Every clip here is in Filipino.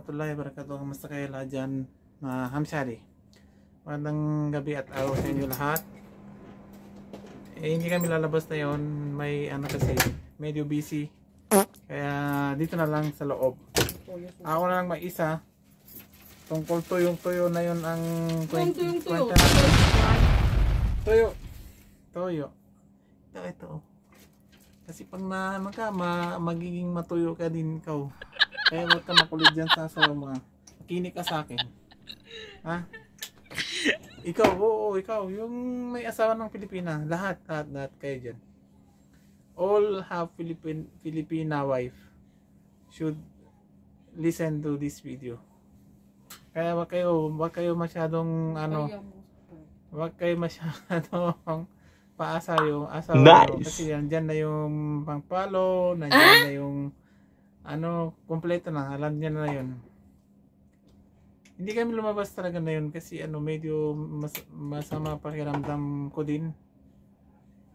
warahmatullahi wabarakatuh. Kamusta kayo lahat dyan, mga hamsyari? Magandang gabi at araw sa inyo lahat. Hindi kami lalabas na yon. May kasi medyo busy. Kaya dito na lang sa loob. Ako na lang mag-isa. Tungkol tuyong-tuyo na yon ang kwenta natin. Tuyo. Ito. Kasi pag magiging matuyo ka din ikaw. Kaya huwag ka makulit dyan sa asawa mo. Kinig ka sa akin. Ha? Ikaw, oo, ikaw. Yung may asawa ng Pilipina. Lahat kayo dyan. All have Filipina wife should listen to this video. Kaya wag kayo masyadong wag kayo masyadong paasa yung asawa nyo. Kasi dyan na yung pang-follow, nandiyan na yung kompleto na, alam niya na yun. Hindi kami lumabas talaga na yun kasi medyo masama pakiramdam ko din.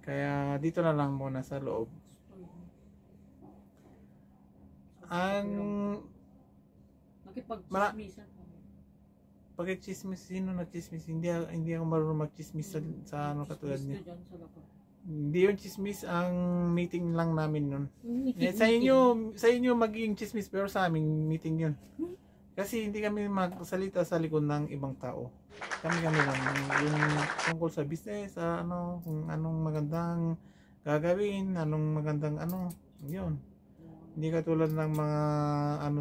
Kaya dito na lang muna sa loob. Pag-chismis, sino nag-chismis? Hindi ako marunong mag-chismis sa katulad niya. Hindi yung chismis, ang meeting lang namin nun. Sa inyo magiging chismis, pero sa amin meeting yun. Kasi hindi kami magsalita sa likod ng ibang tao. Kami lang yung tungkol sa business, kung anong magandang gagawin, anong magandang yun. Hindi katulad ng mga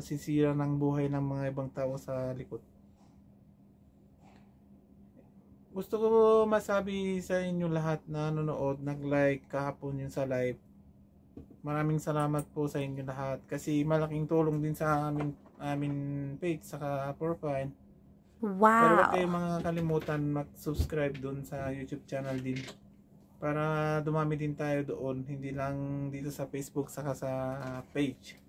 sisira ng buhay ng mga ibang tao sa likod. Gusto ko masabi sa inyo lahat na nanonood, nag-like kahapon yun sa live. Maraming salamat po sa inyo lahat kasi malaking tulong din sa amin page saka profile. Wow! Pero huwag kayong mga kalimutan mag-subscribe dun sa YouTube channel din. Para dumami din tayo doon, hindi lang dito sa Facebook saka sa page.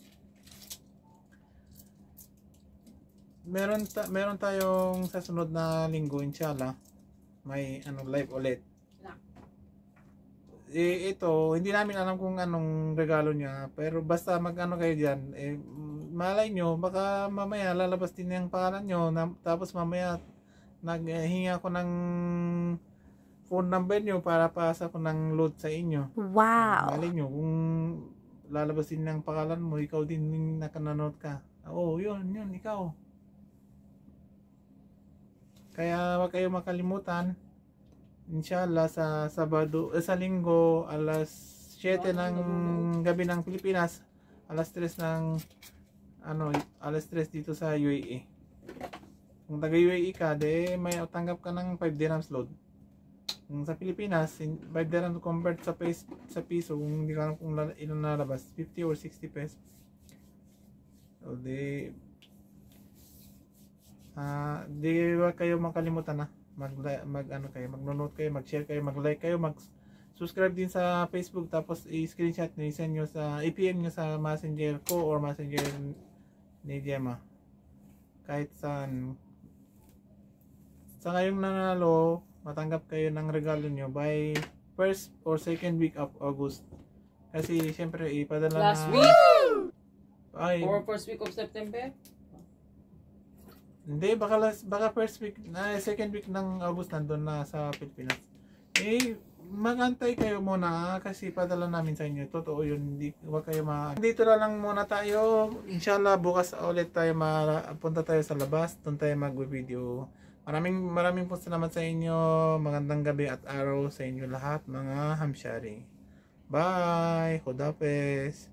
Meron tayong sa sunod na linggo inshallah. May live ulit. Ito, hindi namin alam kung anong regalo niya, pero basta kayo diyan, malay nyo, baka mamaya lalabas din yung pangalan nyo, tapos mamaya naghingi ako ng phone number nyo para paasa ko ng load sa inyo. Wow! Malay nyo, kung lalabas din ng pangalan mo, ikaw din yung nakananood ka. Oo, yun, ikaw. Kaya wag kayo makalimutan. Inshallah sa sa linggo alas 7 ng gabi ng Pilipinas, alas 3 ng alas 3 dito sa UAE. Kung taga UAE ka, may tanggap ka ng 5 dirhams load. Kung sa Pilipinas, 5 dirhams convert sa piso, kung hindi ka alam kung ilan nalabas, 50 or 60 pesos. So wag kayo makalimutan na mag-note kayo, mag-share kayo, mag-like kayo, mag-subscribe din sa Facebook, tapos i-screenshot nyo, i-send nyo sa APM nyo sa Messenger ko or Messenger ni Gemma. Kahit saan. Sa ngayong nanalo, matanggap kayo ng regalo nyo by first or second week of August. Kasi syempre ipadala last week? Or first week of September? Hindi, baka first week, second week ng August nandun na sa Pilipinas. Magantay kayo muna kasi padala namin sa inyo. Totoo yun, huwag kayo dito na lang muna tayo. Inshallah, bukas ulit tayo punta tayo sa labas. Doon tayo mag-video. Maraming po salamat sa inyo. Magandang gabi at araw sa inyo lahat, mga hamsyari. Bye! Khudafez!